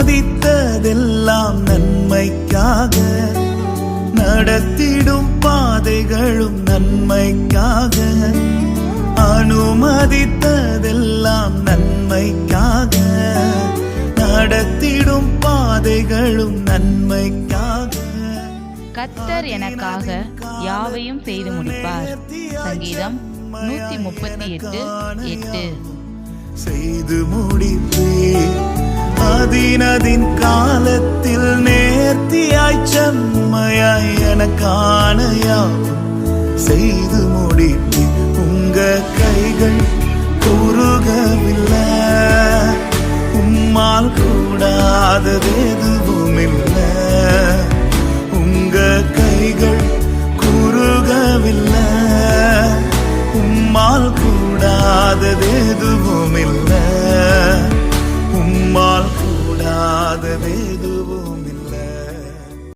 அனுமதித்ததெல்லாம் நன்மைக்காக, நடத்திடும் பாதைகளும் நன்மைக்காக. அனுமதித்ததெல்லாம் நன்மைக்காக, நடத்திடும் பாதைகளும் நன்மைக்காக. கர்த்தர் எனக்காக யாவையும் செய்து முடிப்பார். சங்கீதம் 138:8. செய்து முடிப்பீர் அதினதின் காலத்தில், நேர்த்தியாய் செம்மையாய் எனக்கான யாவும் செய்து முடிப்பீர். உங்க கைகள் குறுகவில்லை, உம்மால் கூடாதது எதுவும் இல்லை. உங்க கைகள் குறுகவில்லை, உம்மால் கூடாதது எதுவும் இல்லை. உம்மால் கூடாதது எதுவும்